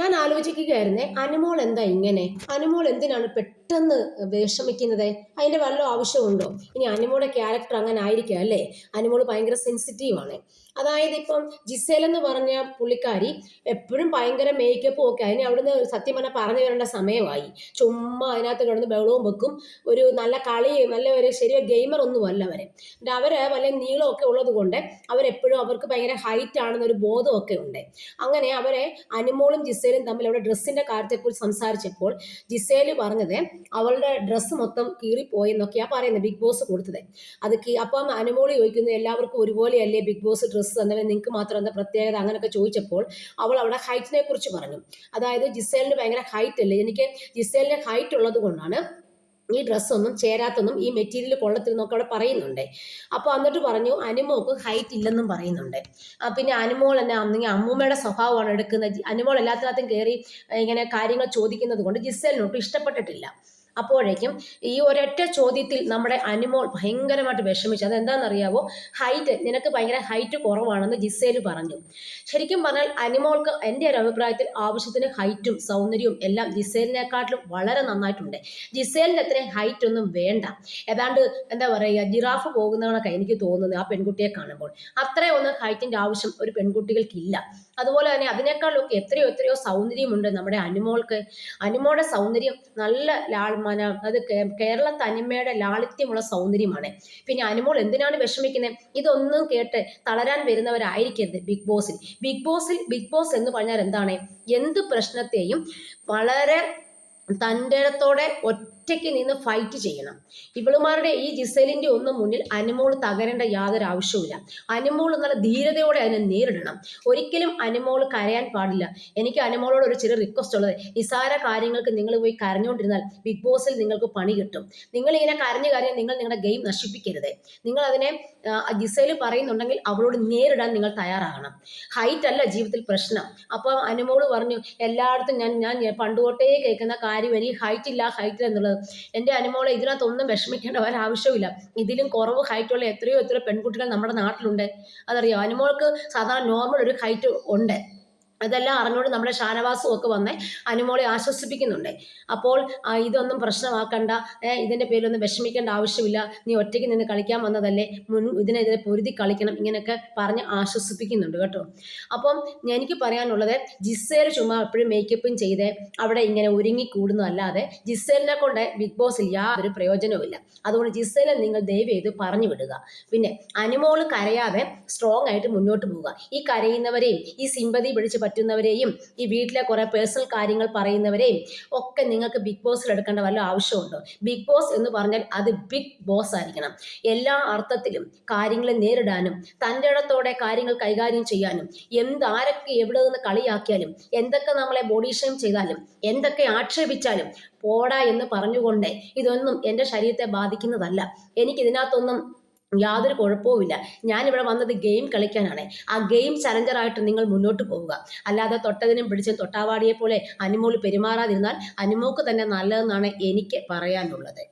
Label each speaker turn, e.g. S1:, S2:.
S1: ഞാൻ ആലോചിക്കുകയായിരുന്നേ, അനുമോൾ എന്താ ഇങ്ങനെ? അനുമോൾ എന്തിനാണ് പെട്ടെന്ന് വിഷമിക്കുന്നത്? അതിന്റെ വല്ല ആവശ്യമുണ്ടോ? ഇനി അനുമോളുടെ ക്യാരക്ടർ അങ്ങനെ ആയിരിക്കാം അല്ലേ? അനുമോൾ ഭയങ്കര സെൻസിറ്റീവ് ആണ്. അതായത് ഇപ്പം ജിസേൽ എന്ന് പറഞ്ഞ പുള്ളിക്കാരി എപ്പോഴും ഭയങ്കര മേക്കപ്പും ഒക്കെ, അതിന് അവിടുന്ന് സത്യം പറഞ്ഞാൽ പറഞ്ഞു വരേണ്ട സമയമായി. ചുമ്മാ അതിനകത്ത് കിടന്ന് ബഹളവും വെക്കും. ഒരു നല്ല കളി, നല്ല ഒരു ശരിയ ഗെയിമർ ഒന്നും അല്ല അവര്. അവര് വല്ല നീളമൊക്കെ ഉള്ളത് കൊണ്ട് അവരെപ്പോഴും അവർക്ക് ഭയങ്കര ഹൈറ്റ് ആണെന്നൊരു ബോധമൊക്കെ ഉണ്ട്. അങ്ങനെ അവരെ അനുമോളും ജിസേലും തമ്മിൽ അവിടെ ഡ്രസ്സിന്റെ കാര്യത്തെക്കുറിച്ച് സംസാരിച്ചപ്പോൾ ജിസേല് പറഞ്ഞത് അവളുടെ ഡ്രസ്സ് മൊത്തം കീറിപ്പോയി എന്നൊക്കെയാ പറയുന്നത്, ബിഗ് ബോസ് കൊടുത്തത്. അപ്പം അനുമോള് ചോദിക്കുന്നു, എല്ലാവർക്കും ഒരുപോലെയല്ലേ ബിഗ് ബോസ് ഡ്രസ്സ് തന്നവൻ, നിങ്ങൾക്ക് മാത്രം എന്താ പ്രത്യേകത അങ്ങനെയൊക്കെ ചോദിച്ചപ്പോൾ അവൾ അവിടെ ഹൈറ്റിനെ കുറിച്ച് പറഞ്ഞു. അതായത് ജിസേലിന് ഭയങ്കര ഹൈറ്റ് അല്ലേ, എനിക്ക് ജിസേലിന് ഹൈറ്റ് ഉള്ളത് കൊണ്ടാണ് ഈ ഡ്രസ്സൊന്നും ചേരാത്തൊന്നും ഈ മെറ്റീരിയൽ കൊള്ളത്തില്ലെന്നൊക്കെ അവിടെ പറയുന്നുണ്ട്. അപ്പോൾ എന്നിട്ട് പറഞ്ഞു അനുമോൾക്ക് ഹൈറ്റ് ഇല്ലെന്നും പറയുന്നുണ്ട്. പിന്നെ അനുമോൾ തന്നെ അന്നെങ്കിൽ അമ്മൂമ്മയുടെ സ്വഭാവമാണ് എടുക്കുന്നത്. അനുമോൾ എല്ലാത്തിനകത്തും കയറി ഇങ്ങനെ കാര്യങ്ങൾ ചോദിക്കുന്നത് കൊണ്ട് ജിസേലിനൊട്ടും ഇഷ്ടപ്പെട്ടിട്ടില്ല. അപ്പോഴേക്കും ഈ ഒരൊറ്റ ചോദ്യത്തിൽ നമ്മുടെ അനുമോൾ ഭയങ്കരമായിട്ട് വിഷമിച്ചു. അതെന്താണെന്നറിയാവോ? ഹൈറ്റ്, നിനക്ക് ഭയങ്കര ഹൈറ്റ് കുറവാണെന്ന് ജിസേല് പറഞ്ഞു. ശരിക്കും പറഞ്ഞാൽ അനുമോൾക്ക് എൻ്റെ ഒരു അഭിപ്രായത്തിൽ ആവശ്യത്തിന് ഹൈറ്റും സൗന്ദര്യവും എല്ലാം ജിസേലിനെക്കാട്ടിലും വളരെ നന്നായിട്ടുണ്ട്. ജിസേലിൻ്റെ അത്രയും ഹൈറ്റ് ഒന്നും വേണ്ട. ഏതാണ്ട് എന്താ പറയുക, ജിറാഫ് പോകുന്നതൊക്കെ എനിക്ക് തോന്നുന്നത് ആ പെൺകുട്ടിയെ കാണുമ്പോൾ. അത്രയൊന്നും ഹൈറ്റിൻ്റെ ആവശ്യം ഒരു പെൺകുട്ടികൾക്കില്ല. അതുപോലെ തന്നെ അതിനേക്കാളൊക്കെ എത്രയോ എത്രയോ സൗന്ദര്യമുണ്ട് നമ്മുടെ അനുമോൾക്ക്. അനുമോളുടെ സൗന്ദര്യം നല്ല അത് കേരള തനിമയുടെ ലാളിത്യമുള്ള സൗന്ദര്യമാണ്. പിന്നെ അനുമോൾ എന്തിനാണ് വിഷമിക്കുന്നത്? ഇതൊന്നും കേട്ട് തളരാൻ വരുന്നവരായിരിക്കരുത് ബിഗ് ബോസിൽ. ബിഗ് ബോസ് എന്ന് പറഞ്ഞാൽ എന്താണ്? എന്ത് പ്രശ്നത്തെയും വളരെ തൻ്റെ ഇടത്തോടെ ഒറ്റയ്ക്ക് നിന്ന് ഫൈറ്റ് ചെയ്യണം. ഇവളുമാരുടെ ഈ ജിസേലിൻ്റെ ഒന്നും മുന്നിൽ അനുമോൾ തകരേണ്ട യാതൊരു ആവശ്യവുമില്ല. അനുമോൾ നല്ല ധീരതയോടെ അതിനെ നേരിടണം. ഒരിക്കലും അനുമോൾ കരയാൻ പാടില്ല. എനിക്ക് അനുമോളോട് ഒരു ചെറിയ റിക്വസ്റ്റ് ഉള്ളത്, നിസാര കാര്യങ്ങൾക്ക് നിങ്ങൾ പോയി കരഞ്ഞുകൊണ്ടിരുന്നാൽ ബിഗ് ബോസിൽ നിങ്ങൾക്ക് പണി കിട്ടും. നിങ്ങളിങ്ങനെ കരഞ്ഞു നിങ്ങൾ നിങ്ങളുടെ ഗെയിം നശിപ്പിക്കരുത്. നിങ്ങൾ അതിനെ ജിസേൽ പറയുന്നുണ്ടെങ്കിൽ അവളോട് നേരിടാൻ നിങ്ങൾ തയ്യാറാകണം. ഹൈറ്റ് അല്ല ജീവിതത്തിൽ പ്രശ്നം. അപ്പോൾ അനുമോൾ പറഞ്ഞു, എല്ലായിടത്തും ഞാൻ പണ്ട് തൊട്ടേ കേൾക്കുന്ന കാര്യം എനിക്ക് ഹൈറ്റ് ഇല്ല എന്നുള്ളത്. എൻ്റെ അനുമോളെ ഇതിനകത്തൊന്നും വിഷമിക്കേണ്ട ഒരാവശ്യമില്ല. ഇതിലും കുറവ് ഹൈറ്റുള്ള എത്രയോ പെൺകുട്ടികൾ നമ്മുടെ നാട്ടിലുണ്ട്. അതറിയോ? അനുമോൾക്ക് സാധാരണ നോർമൽ ഒരു ഹൈറ്റ് ഉണ്ട്. അതെല്ലാം അറിഞ്ഞുകൊണ്ട് നമ്മുടെ ഷാനവാസും ഒക്കെ വന്ന് അനുമോളെ ആശ്വസിപ്പിക്കുന്നുണ്ട്. അപ്പോൾ ഇതൊന്നും പ്രശ്നമാക്കണ്ട, ഇതിൻ്റെ പേരിലൊന്നും വിഷമിക്കേണ്ട ആവശ്യമില്ല, നീ ഒറ്റയ്ക്ക് നിന്ന് കളിക്കാൻ വന്നതല്ലേ, ഇതിനെതിരെ പൊരുതി കളിക്കണം, ഇങ്ങനെയൊക്കെ പറഞ്ഞ് ആശ്വസിപ്പിക്കുന്നുണ്ട് കേട്ടോ. അപ്പം എനിക്ക് പറയാനുള്ളത്, ജിസേൽ ചുമ്മാ എപ്പോഴും മേക്കപ്പും ചെയ്ത് അവിടെ ഇങ്ങനെ ഒരുങ്ങിക്കൂടുന്നതല്ലാതെ ജിസേലിനെ കൊണ്ട് ബിഗ് ബോസിൽ യാതൊരു പ്രയോജനവുമില്ല. അതുകൊണ്ട് ജിസേലെ നിങ്ങൾ ദയവ് ചെയ്ത് പറഞ്ഞു വിടുക. പിന്നെ അനുമോൾ കരയാതെ സ്ട്രോങ് ആയിട്ട് മുന്നോട്ട് പോവുക. ഈ കരയുന്നവരെയും ഈ സിമ്പതി പിടിച്ച് പറ്റുന്നവരെയും ഈ വീട്ടിലെ കുറെ പേഴ്സണൽ കാര്യങ്ങൾ പറയുന്നവരെയും ഒക്കെ നിങ്ങൾക്ക് ബിഗ് ബോസിൽ എടുക്കേണ്ട വല്ല ആവശ്യമുണ്ടോ? ബിഗ് ബോസ് എന്ന് പറഞ്ഞാൽ അത് ബിഗ് ബോസ് ആയിരിക്കണം. എല്ലാ അർത്ഥത്തിലും കാര്യങ്ങളെ നേരിടാനും തൻ്റെ ഇടത്തോടെ കാര്യങ്ങൾ കൈകാര്യം ചെയ്യാനും, ആരൊക്കെ എവിടെ നിന്ന് കളിയാക്കിയാലും, എന്തൊക്കെ നമ്മളെ ബോഡി ഷെയിം ചെയ്താലും, എന്തൊക്കെ ആക്ഷേപിച്ചാലും പോടാ എന്ന് പറഞ്ഞുകൊണ്ട് ഇതൊന്നും എൻ്റെ ശരീരത്തെ ബാധിക്കുന്നതല്ല. എനിക്കിതിനകത്തൊന്നും യാതൊരു കുഴപ്പവുമില്ല. ഞാനിവിടെ വന്നത് ഗെയിം കളിക്കാനാണ്. ആ ഗെയിം ചലഞ്ചറായിട്ട് നിങ്ങൾ മുന്നോട്ട് പോവുക. അല്ലാതെ തൊട്ടതിനും പിടിച്ചും തൊട്ടാവാടിയെ പോലെ അനുമോൾ പെരുമാറാതിരുന്നാൽ അനുമോൾക്ക് തന്നെ നല്ലതെന്നാണ് എനിക്ക് പറയാനുള്ളത്.